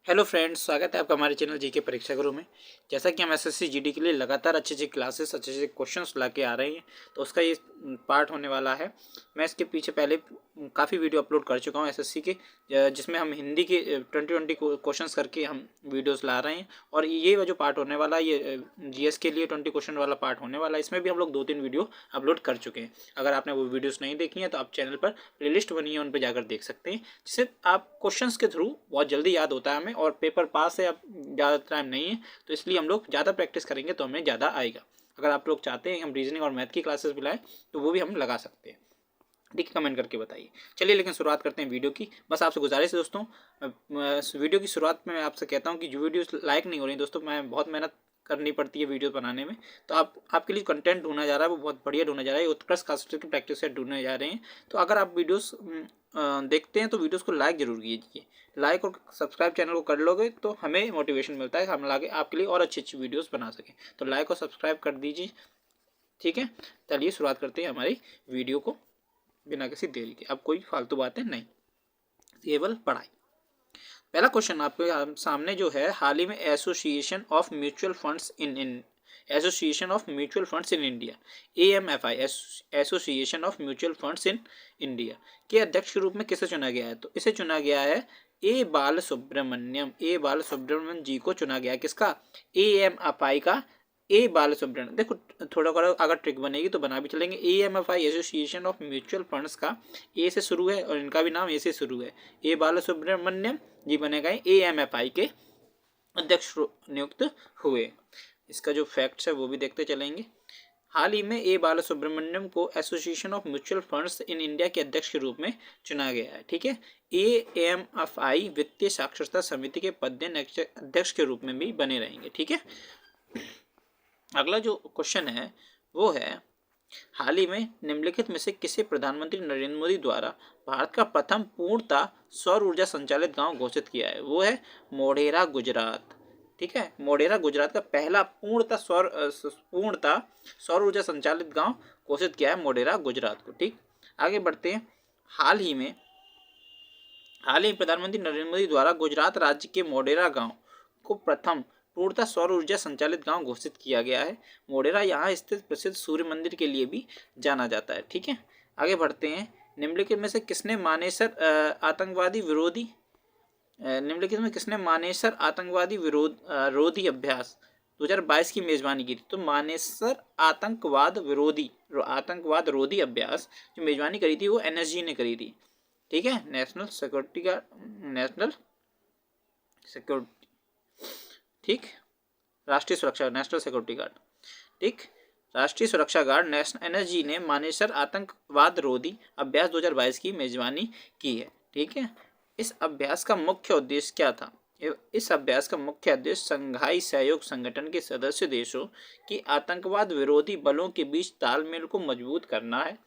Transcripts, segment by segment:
Hello friends, स्वागत है आपका हमारे चैनल जीके परीक्षा गुरु में। जैसा कि हम एसएससी जीडी के लिए लगातार अच्छे क्लासेस अच्छे क्वेश्चंस ला के आ रहे हैं, तो उसका ये पार्ट होने वाला है। मैं इसके पीछे पहले काफ़ी वीडियो अपलोड कर चुका हूँ एसएससी के, जिसमें हम हिंदी के 20 क्वेश्चंस करके हम वीडियोस ला रहे हैं। और ये जो पार्ट होने वाला है, ये जीएस के लिए 20 क्वेश्चन वाला पार्ट होने वाला है। इसमें भी हम लोग 2-3 वीडियो अपलोड कर चुके हैं। अगर आपने वो वीडियोज़ नहीं देखी हैं तो आप चैनल पर प्लेलिस्ट बनी है, उन पर जाकर देख सकते हैं, जिससे आप क्वेश्चंस के थ्रू बहुत जल्दी याद होता है हमें। और पेपर पास है, अब ज़्यादा टाइम नहीं है, तो इसलिए हम लोग ज़्यादा प्रैक्टिस करेंगे तो हमें ज़्यादा आएगा। अगर आप लोग चाहते हैं हम रीजनिंग और मैथ की क्लासेस भी लाएँ तो वो भी हम लगा सकते हैं। ठीक है, कमेंट करके बताइए। चलिए लेकिन शुरुआत करते हैं वीडियो की। बस आपसे गुजारिश है दोस्तों, वीडियो की शुरुआत में मैं आपसे कहता हूँ कि जो वीडियोस लाइक नहीं हो रही दोस्तों, मैं बहुत मेहनत करनी पड़ती है वीडियो बनाने में, तो आपके लिए कंटेंट ढूंढा जा रहा है, वो बहुत बढ़िया ढूंढा जा रहा है। उत्कृष्ट खासकर की प्रैक्टिस से ढूंढने जा रहे हैं। तो अगर आप वीडियोस देखते हैं तो वीडियोस को लाइक जरूर कीजिए। लाइक और सब्सक्राइब चैनल को कर लोगे तो हमें मोटिवेशन मिलता है, हम आगे आपके लिए और अच्छी अच्छी वीडियोस बना सकें। तो लाइक और सब्सक्राइब कर दीजिए। ठीक है, चलिए शुरुआत करते हैं हमारी वीडियो को बिना किसी देरी के। अब कोई फालतू बातें नहीं, केवल पढ़ाई। पहला क्वेश्चन आपके सामने जो है, हाल ही में association of mutual funds in association of mutual funds in India, AMFI, association of mutual funds in India के अध्यक्ष के रूप में किसे चुना गया है? तो इसे चुना गया है ए बालसुब्रमण्यम जी को चुना गया है। किसका? AMFI का ए बालसुब्रमण्यम। देखो, थोड़ा अगर ट्रिक बनेगी तो बना भी चलेंगे। AMFI association of mutual funds का ए से शुरू है और इनका भी नाम ए से शुरू है। ए बालसुब्रमण्यम जी बनेगा AMFI के अध्यक्ष नियुक्त हुए। इसका जो फैक्ट्स है वो भी देखते चलेंगे। हाल ही में ए बालसुब्रमण्यम को association of mutual funds in India के अध्यक्ष के रूप में चुना गया है। ठीक है, AMFI वित्तीय साक्षरता समिति के पद अध्यक्ष के रूप में भी बने रहेंगे। ठीक है, अगला जो क्वेश्चन है वो है, हाल ही में निम्नलिखित में से किसे प्रधानमंत्री नरेंद्र मोदी द्वारा भारत का प्रथम पूर्णतः सौर ऊर्जा संचालित गांव घोषित किया है? वो है मोढेरा, गुजरात। ठीक है, मोढेरा गुजरात का पहला पूर्णतः सौर ऊर्जा संचालित गांव घोषित किया है मोढेरा गुजरात को। ठीक, आगे बढ़ते हैं। हाल ही में प्रधानमंत्री नरेंद्र मोदी द्वारा गुजरात राज्य के मोढेरा गांव को प्रथम पूर्णतः सौर ऊर्जा संचालित गांव घोषित किया गया है। मोढेरा यहाँ स्थित प्रसिद्ध सूर्य मंदिर के लिए भी जाना जाता है। ठीक है, आगे बढ़ते हैं। निम्नलिखित में से किसने मानेसर आतंकवादी विरोधी अभ्यास 2022 की मेजबानी की थी? तो मानेसर आतंकवाद रोधी अभ्यास जो मेजबानी करी थी वो NSG ने करी थी। ठीक है, नेशनल सिक्योरिटी, ठीक, राष्ट्रीय सुरक्षा, नेशनल सिक्योरिटी गार्ड। ठीक, राष्ट्रीय सुरक्षा गार्ड NSG ने मानेसर आतंकवाद रोधी अभ्यास 2022 की मेजबानी की है। ठीक है, इस अभ्यास का मुख्य उद्देश्य क्या था? इस अभ्यास का मुख्य उद्देश्य संघाई सहयोग संगठन के सदस्य देशों की आतंकवाद विरोधी बलों के बीच तालमेल को मजबूत करना है।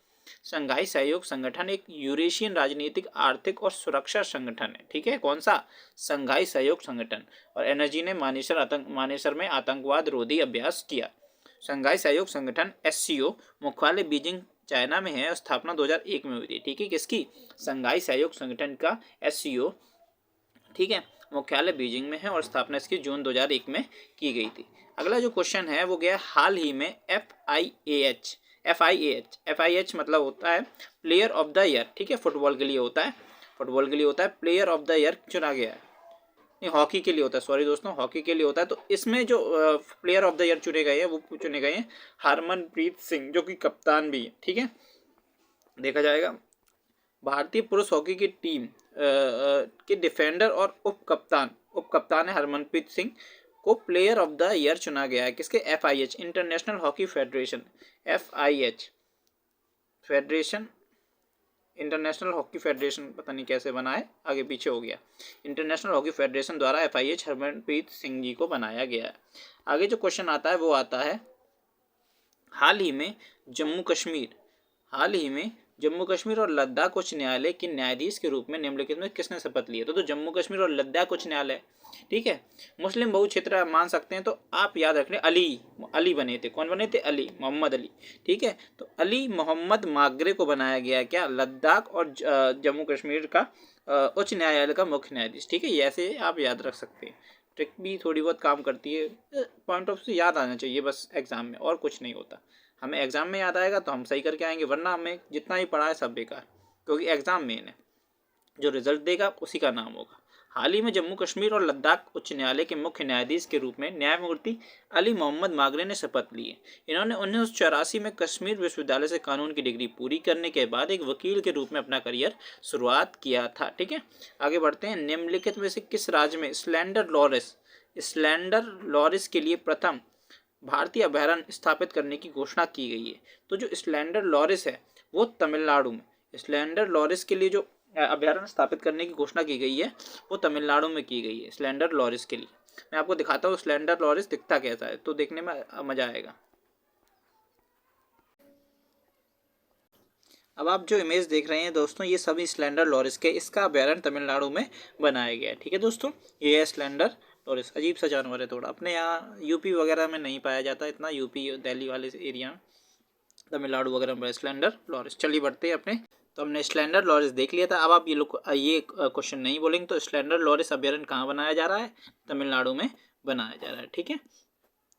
संघाई सहयोग संगठन एक यूरेशियन राजनीतिक, आर्थिक और सुरक्षा संगठन है। ठीक है, कौन सा? संघाई सहयोग संगठन। और NSG ने मानेसर में आतंकवाद रोधी अभ्यास किया। संघाई सहयोग संगठन SCO मुख्यालय बीजिंग चाइना में है और स्थापना 2001 में हुई थी। ठीक है, किसकी? संघाई सहयोग संगठन का SCO। ठीक है, मुख्यालय बीजिंग में है और स्थापना इसकी जून 2001 में की गई थी। अगला जो क्वेश्चन है वो गया, हाल ही में FIH मतलब होता है प्लेयर ऑफ द ईयर। ठीक है, फुटबॉल के लिए होता है प्लेयर ऑफ द ईयर चुना गया है। नहीं, हॉकी के लिए होता है, सॉरी दोस्तों, हॉकी के लिए होता है। तो इसमें जो प्लेयर ऑफ द ईयर चुने गए हैं हरमनप्रीत सिंह, जो कि कप्तान भी है। ठीक है, देखा जाएगा। भारतीय पुरुष हॉकी की टीम के डिफेंडर और उप कप्तान है हरमनप्रीत सिंह को प्लेयर ऑफ द ईयर चुना गया है। किसके? FIH, international hockey federation. FIH federation, international hockey federation, पता नहीं कैसे बना है, आगे पीछे हो गया। इंटरनेशनल हॉकी फेडरेशन द्वारा FIH हरमनप्रीत सिंह जी को बनाया गया है। आगे जो क्वेश्चन आता है वो आता है, हाल ही में जम्मू कश्मीर और लद्दाख उच्च न्यायालय के न्यायाधीश के रूप में निम्नलिखित में किसने शपथ ली? तो जम्मू कश्मीर और लद्दाख उच्च न्यायालय। ठीक है, मुस्लिम बहु क्षेत्र मान सकते हैं, तो आप याद रख लें अली बने थे। कौन बने थे? अली मोहम्मद अली। ठीक है, तो अली मोहम्मद मागरे को बनाया गया क्या? लद्दाख और जम्मू कश्मीर का उच्च न्यायालय का मुख्य न्यायाधीश। ठीक है, ये ऐसे आप याद रख सकते हैं। ट्रिक भी थोड़ी बहुत काम करती है, पॉइंट ऑफ से याद आना चाहिए बस एग्जाम में, और कुछ नहीं होता। हमें एग्जाम में याद आएगा तो हम सही करके आएंगे, वरना हमें जितना ही पढ़ा है सब बेकार, क्योंकि एग्जाम मेन है। जो रिजल्ट देगा उसी का नाम होगा। हाल ही में जम्मू कश्मीर और लद्दाख उच्च न्यायालय के मुख्य न्यायाधीश के रूप में न्यायमूर्ति अली मोहम्मद मागरे ने शपथ ली है। इन्होंने 1984 में कश्मीर विश्वविद्यालय से कानून की डिग्री पूरी करने के बाद एक वकील के रूप में अपना करियर शुरुआत किया था। ठीक है, आगे बढ़ते हैं। निम्नलिखित में से किस राज्य में स्लैंडर लॉरिस के लिए प्रथम भारतीय अभयारण्य स्थापित करने की घोषणा की गई है? तो जो स्लैंडर लॉरिस है वो तमिलनाडु में, स्लैंडर लॉरिस के लिए जो अभयारण्य स्थापित करने की घोषणा की गई है वो तमिलनाडु में की गई है, स्लैंडर लॉरिस के लिए। मैं आपको दिखाता हूँ स्लैंडर लॉरिस दिखता कैसा है, तो देखने में मजा आएगा। अब आप जो इमेज देख रहे हैं दोस्तों, ये सभी स्लैंडर लॉरिस के, इसका अभयारण्य तमिलनाडु में बनाया गया है। ठीक है दोस्तों, ये है स्लैंडर लॉरिस। अजीब सा जानवर है थोड़ा, अपने यहाँ यूपी वगैरह में नहीं पाया जाता इतना, यूपी दिल्ली वाले एरिया में, तमिलनाडु वगैरह में स्लैंडर लॉरिस। चलिए बढ़ते हैं अपने। तो हमने स्लैंडर लॉरिस देख लिया था। अब आप ये क्वेश्चन नहीं बोलेंगे तो स्लैंडर लॉरिस अभयारण्य कहाँ बनाया जा रहा है? तमिलनाडु में बनाया जा रहा है। ठीक है,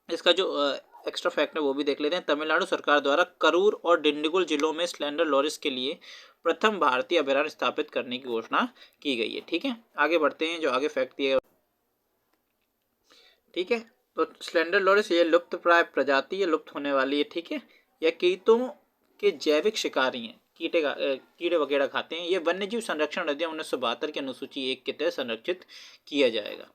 इसका जो एक्स्ट्रा फैक्ट है वो भी देख लेते हैं। तमिलनाडु सरकार द्वारा करूर और डिंडिगुल जिलों में स्लैंडर लॉरिस के लिए प्रथम भारतीय अभयारण्य स्थापित करने की घोषणा की गई है। ठीक है, आगे बढ़ते हैं, जो आगे फैक्ट दिए। ठीक है, तो स्लैंडर लॉरिस ये लुप्त प्राय प्रजाति है, लुप्त होने वाली है। ठीक है, यह कीटों के जैविक शिकारी हैं, कीड़े वगैरह खाते हैं। ये वन्यजीव संरक्षण अधिनियम 1972 की अनुसूची 1 के तहत संरक्षित किया जाएगा।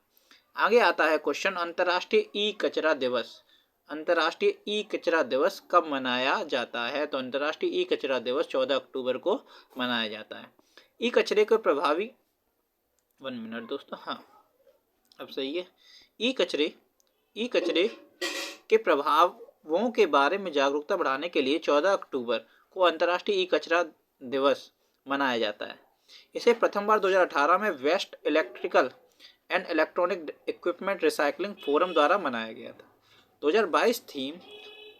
आगे आता है क्वेश्चन, अंतर्राष्ट्रीय ई कचरा दिवस। अंतर्राष्ट्रीय ई कचरा दिवस कब मनाया जाता है? तो अंतर्राष्ट्रीय ई कचरा दिवस 14 अक्टूबर को मनाया जाता है। ई कचरे को प्रभावी 1 मिनट दोस्तों, हाँ अब सही है। ई कचरे के प्रभावों के बारे में जागरूकता बढ़ाने के लिए 14 अक्टूबर को अंतर्राष्ट्रीय ई कचरा दिवस मनाया जाता है। इसे प्रथम बार 2018 में waste electrical and electronic equipment recycling forum द्वारा मनाया गया था। 2022 थीम,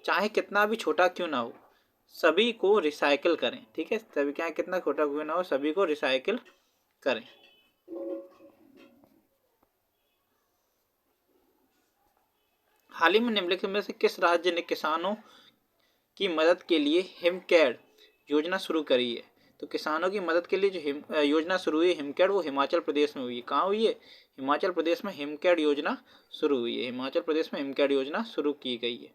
चाहे कितना भी छोटा क्यों ना हो सभी को रिसाइकिल करें। ठीक है, सभी चाहे कितना छोटा क्यों ना हो सभी को रिसाइकिल करें। हाल ही में निम्नलिखित में से किस राज्य ने किसानों की मदद के लिए हिमकेयर योजना शुरू करी है? तो किसानों की मदद के लिए जो योजना शुरू हुई है हिमकेयर, वो हिमाचल प्रदेश में हुई है। कहाँ हुई है? हिमाचल प्रदेश में हिमकेयर योजना शुरू हुई है। हिमाचल प्रदेश में हिमकेयर योजना शुरू की गई है।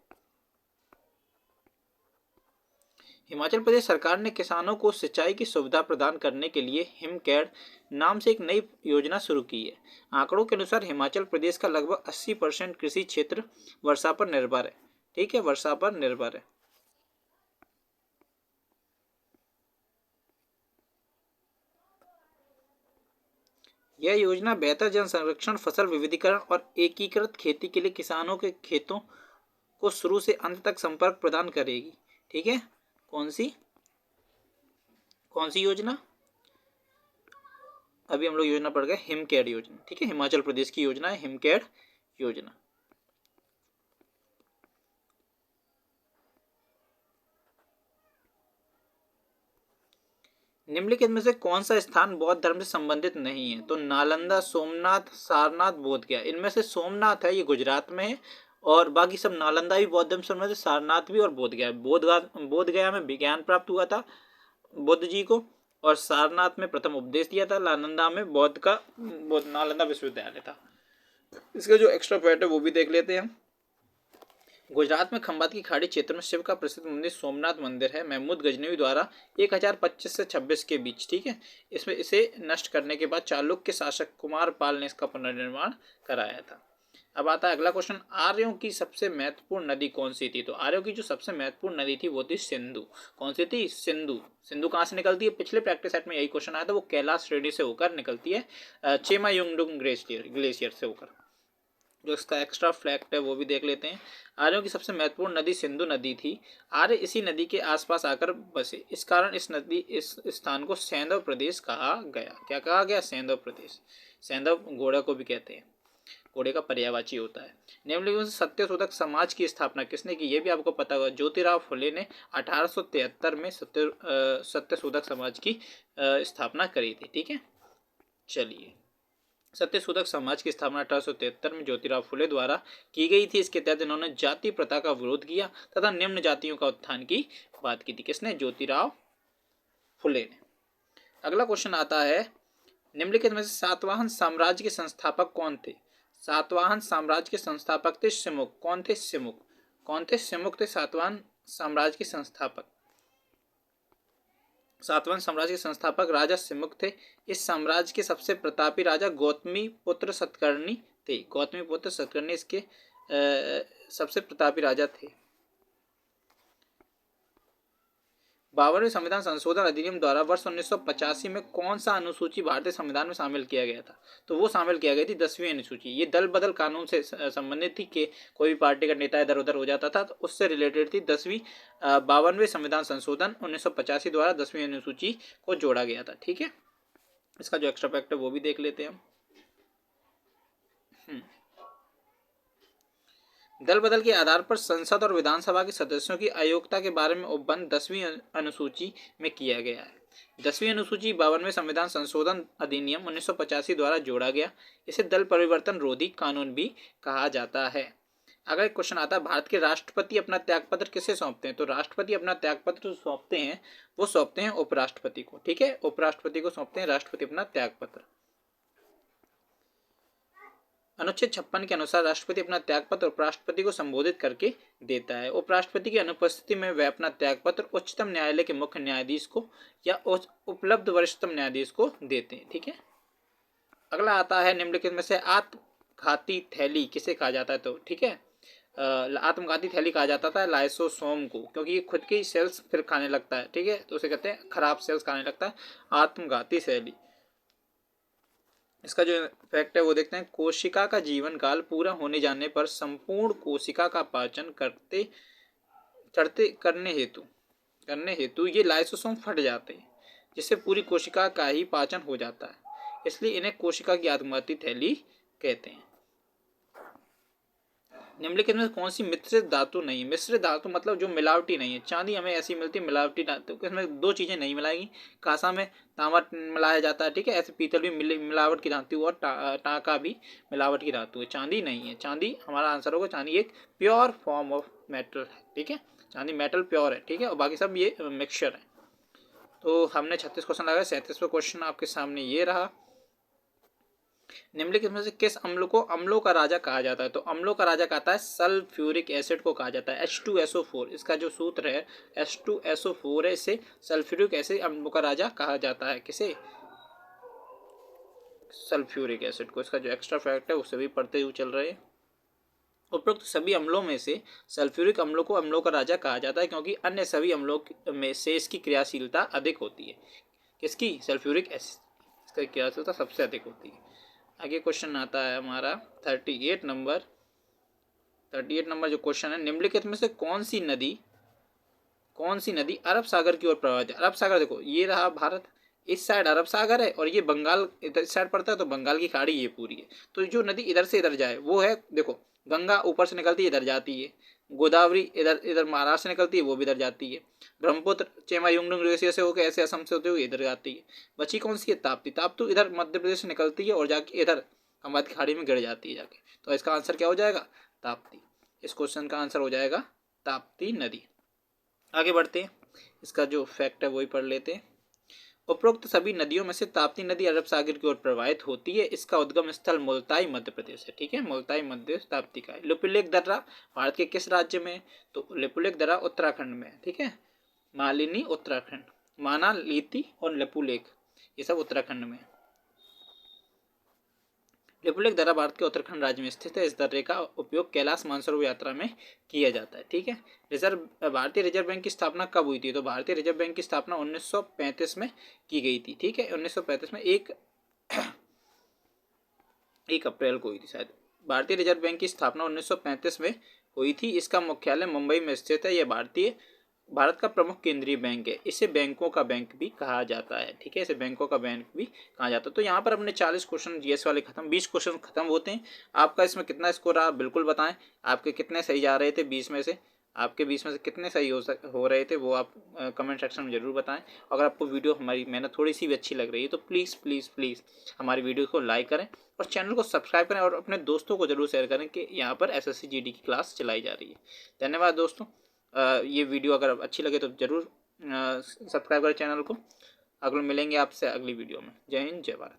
हिमाचल प्रदेश सरकार ने किसानों को सिंचाई की सुविधा प्रदान करने के लिए हिमकेयर नाम से एक नई योजना शुरू की है। आंकड़ों के अनुसार हिमाचल प्रदेश का लगभग 80% कृषि क्षेत्र वर्षा पर निर्भर है। ठीक है, वर्षा पर निर्भर है। यह योजना बेहतर जल संरक्षण, फसल विविधीकरण और एकीकृत खेती के लिए किसानों के खेतों को शुरू से अंत तक संपर्क प्रदान करेगी। ठीक है, कौन सी योजना? अभी हम लोग योजना पढ़ गए हिमकेयर योजना। ठीक है, हिमाचल प्रदेश की योजना है हिमकेयर योजना। निम्नलिखित में से कौन सा स्थान बौद्ध धर्म से संबंधित नहीं है? तो नालंदा, सोमनाथ, सारनाथ, बोधगया। इनमें से सोमनाथ है, ये गुजरात में है, और बाकी सब नालंदा भी बौद्ध धर्म से संबंधित, सारनाथ भी और बोधगया। बोधगया में विज्ञान प्राप्त हुआ था बुद्ध जी को, और सारनाथ में प्रथम उपदेश दिया था। नालंदा में नालंदा विश्वविद्यालय था। इसका जो एक्स्ट्रा फैक्ट है वो भी देख लेते हैं। गुजरात में खंभात की खाड़ी क्षेत्र में शिव का प्रसिद्ध मंदिर सोमनाथ मंदिर है, महमूद गजनवी द्वारा 1025 से 26 के बीच। ठीक है, इसमें इसे नष्ट करने के बाद चालुक्य शासक कुमार पाल ने इसका पुनर्निर्माण कराया था। अब आता है अगला क्वेश्चन, आर्यों की सबसे महत्वपूर्ण नदी कौन सी थी? तो आर्यों की जो सबसे महत्वपूर्ण नदी थी वो थी सिंधु। कौन सी थी? सिंधु। सिंधु कहाँ से निकलती है? पिछले प्रैक्टिस सेट में यही क्वेश्चन आया था, वो कैलाश श्रेणी से होकर निकलती है, चेमायुंगडुंग ग्लेशियर से होकर। जो इसका एक्स्ट्रा फैक्ट है वो भी देख लेते हैं। आर्यों की सबसे महत्वपूर्ण नदी सिंधु नदी थी। आर्य इसी नदी के आसपास आकर बसे, इस कारण इस स्थान को सैंधव प्रदेश कहा गया। क्या कहा गया? सैंधव प्रदेश। सैंधव घोड़ा को भी कहते हैं, घोड़े का पर्यायवाची होता है। निम्नलिखित से सत्यशोधक समाज की स्थापना किसने की? ये भी आपको पता होगा, ज्योतिराव फुले ने 1873 में सत्यशोधक समाज की स्थापना करी थी। ठीक है, चलिए, सत्यशोधक समाज की स्थापना 1873 में ज्योतिराव फुले द्वारा की गई थी। इसके तहत इन्होंने जाति प्रथा का विरोध किया तथा निम्न जातियों का उत्थान की बात की थी। किसने? ज्योतिराव फुले ने। अगला क्वेश्चन आता है, निम्नलिखित में से सातवाहन साम्राज्य के संस्थापक कौन थे? सातवाहन साम्राज्य के संस्थापक थे सिमुक। कौन थे? सिमुक। कौन थे? सिमुक थे सातवाहन साम्राज्य के संस्थापक। सातवाहन साम्राज्य के संस्थापक राजा सिमुक थे। इस साम्राज्य के सबसे प्रतापी राजा गौतमी पुत्र सतकर्णी थे। गौतमी पुत्र सतकर्णी इसके सबसे प्रतापी राजा थे। 52वें संविधान संशोधन अधिनियम द्वारा वर्ष 1985 में कौन सा अनुसूची भारतीय संविधान में शामिल किया गया था? तो वो शामिल किया गई थी 10वीं अनुसूची। ये दल बदल कानून से संबंधित थी कि कोई भी पार्टी का नेता इधर उधर हो जाता था, तो उससे रिलेटेड थी 52वें संविधान संशोधन 1985 द्वारा 10वीं अनुसूची को जोड़ा गया था। ठीक है, इसका जो एक्स्ट्रा फैक्ट है वो भी देख लेते हैं हम। दल बदल के आधार पर संसद और विधानसभा के सदस्यों की अयोग्यता के बारे में उपबंध 10वीं अनुसूची में किया गया है। 10वीं अनुसूची 52वें संविधान संशोधन अधिनियम 1985 द्वारा जोड़ा गया। इसे दल परिवर्तन रोधी कानून भी कहा जाता है। अगर एक क्वेश्चन आता है, भारत के राष्ट्रपति अपना त्यागपत्र किसे सौंपते हैं? तो राष्ट्रपति अपना त्यागपत्र सौंपते हैं, वो सौंपते हैं उपराष्ट्रपति को। ठीक है, उपराष्ट्रपति को सौंपते हैं राष्ट्रपति अपना त्यागपत्र। अनुच्छेद 56 के अनुसार राष्ट्रपति अपना त्यागपत्र उपराष्ट्रपति को संबोधित करके देता है। उपराष्ट्रपति की अनुपस्थिति में वह अपना त्यागपत्र उच्चतम न्यायालय के मुख्य न्यायाधीश को या उपलब्ध वरिष्ठतम न्यायाधीश को देते हैं। ठीक है, अगला आता है, निम्नलिखित में से आत्मघाती थैली किसे कहा जाता है? तो ठीक है, आत्मघाती थैली कहा जाता था लाइसोसोम को, क्योंकि ये खुद की सेल्स फिर खाने लगता है। ठीक है, तो उसे कहते हैं खराब सेल्स खाने लगता है, आत्मघाती थैली। इसका जो फैक्ट है वो देखते हैं। कोशिका का जीवन काल पूरा होने जाने पर संपूर्ण कोशिका का पाचन करने हेतु ये लाइसोसोम फट जाते हैं, जिससे पूरी कोशिका का ही पाचन हो जाता है। इसलिए इन्हें कोशिका की आत्मघाती थैली कहते हैं। निम्नलिखित में कौन सी मिश्रित धातु नहीं? मिश्रित धातु मतलब जो मिलावटी नहीं है। चांदी हमें ऐसी मिलती है मिलावटी धातु, इसमें दो चीजें नहीं मिलाएगी। कांसा में तांबा मिलाया जाता है, ठीक है, ऐसे पीतल भी मिलावट की धातु और टांका भी मिलावट की धातु है, चांदी नहीं है। चांदी हमारा आंसर होगा, चांदी एक प्योर फॉर्म ऑफ मेटल है। ठीक है, चांदी मेटल प्योर है। ठीक है, और बाकी सब ये मिक्सचर है। तो हमने 36 क्वेश्चन लगाए। 37वां क्वेश्चन आपके सामने ये रहा, निम्नलिखित में से किस अम्ल को अम्लों का राजा कहा जाता है? तो अम्लों का राजा कहता है सल्फ्यूरिक एसिड को कहा जाता है, H2SO4। इसका जो सूत्र है H2SO4 है, इसे सल्फ्यूरिक एसिड अम्लों का राजा कहा जाता है। किसे? सल्फ्यूरिक एसिड को। इसका जो एक्स्ट्रा फैक्ट है उसे भी पढ़ते हुए चल रहे हैं। उपरोक्त सभी अम्लों में से सल्फ्यूरिक अम्लों को अम्लों का राजा कहा जाता है, क्योंकि अन्य सभी अम्लों में से इसकी क्रियाशीलता अधिक होती है। किसकी? सल्फ्यूरिक एसिड, इसकी क्रियाशीलता सबसे अधिक होती है। आगे क्वेश्चन आता है हमारा 38 नंबर जो क्वेश्चन है, निम्नलिखित में से कौन सी नदी अरब सागर की ओर प्रवाहित है? अरब सागर देखो, ये रहा भारत, इस साइड अरब सागर है, और ये बंगाल इधर साइड पड़ता है, तो बंगाल की खाड़ी ये पूरी है। तो जो नदी इधर से इधर जाए वो है, देखो, गंगा ऊपर से निकलती है इधर जाती है, गोदावरी इधर महाराष्ट्र से निकलती है वो भी इधर जाती है, ब्रह्मपुत्र चेमा युंगडुंग ग्लेशियर से होकर ऐसे असम से होते हुए इधर जाती है। बची कौन सी है? ताप्ती। ताप्ती इधर मध्य प्रदेश से निकलती है और जाके इधर अमृत की खाड़ी में गिर जाती है जाके। तो इसका आंसर क्या हो जाएगा? ताप्ती। इस क्वेश्चन का आंसर हो जाएगा ताप्ती नदी। आगे बढ़ते हैं, इसका जो फैक्ट है वही पढ़ लेते हैं। उपरोक्त सभी नदियों में से ताप्ती नदी अरब सागर की ओर प्रवाहित होती है। इसका उद्गम स्थल मुल्ताई मध्य प्रदेश है। ठीक है, मुल्ताई मध्य ताप्ती का है। लिपुलेख दर्रा भारत के किस राज्य में? तो लिपुलेख दर्रा उत्तराखंड में है। ठीक है, मालिनी उत्तराखंड, माना, लीती और लिपुलेख ये सब उत्तराखंड में है। लिपुलेख दर्रा भारत के उत्तराखंड राज्य में स्थित है। इस दर्रे का उपयोग कैलाश मानसरोवर यात्रा में किया जाता है। ठीक है, भारतीय रिजर्व बैंक की स्थापना कब हुई थी? तो भारतीय रिजर्व बैंक की स्थापना 1935 में की गई थी। ठीक है, 1935 में 1 अप्रैल को हुई थी शायद। भारतीय रिजर्व बैंक की स्थापना 1935 में हुई थी। इसका मुख्यालय मुंबई में स्थित है। यह भारत का प्रमुख केंद्रीय बैंक है। इसे बैंकों का बैंक भी कहा जाता है। ठीक है, इसे बैंकों का बैंक भी कहा जाता है। तो यहाँ पर अपने 40 क्वेश्चन जीएस वाले खत्म, 20 क्वेश्चन खत्म होते हैं। आपका इसमें कितना स्कोर आप बिल्कुल बताएं, आपके कितने सही जा रहे थे 20 में से? आपके बीच में से कितने सही हो रहे थे वो आप कमेंट सेक्शन में ज़रूर बताएं। अगर आपको वीडियो हमारी मेहनत थोड़ी सी भी अच्छी लग रही है तो प्लीज़ प्लीज़ प्लीज़ हमारी वीडियो को लाइक करें और चैनल को सब्सक्राइब करें और अपने दोस्तों को ज़रूर शेयर करें कि यहाँ पर SSC GD की क्लास चलाई जा रही है। धन्यवाद दोस्तों। ये वीडियो अगर अच्छी लगे तो ज़रूर सब्सक्राइब करें चैनल को। अगले मिलेंगे आपसे अगली वीडियो में। जय हिंद, जय भारत।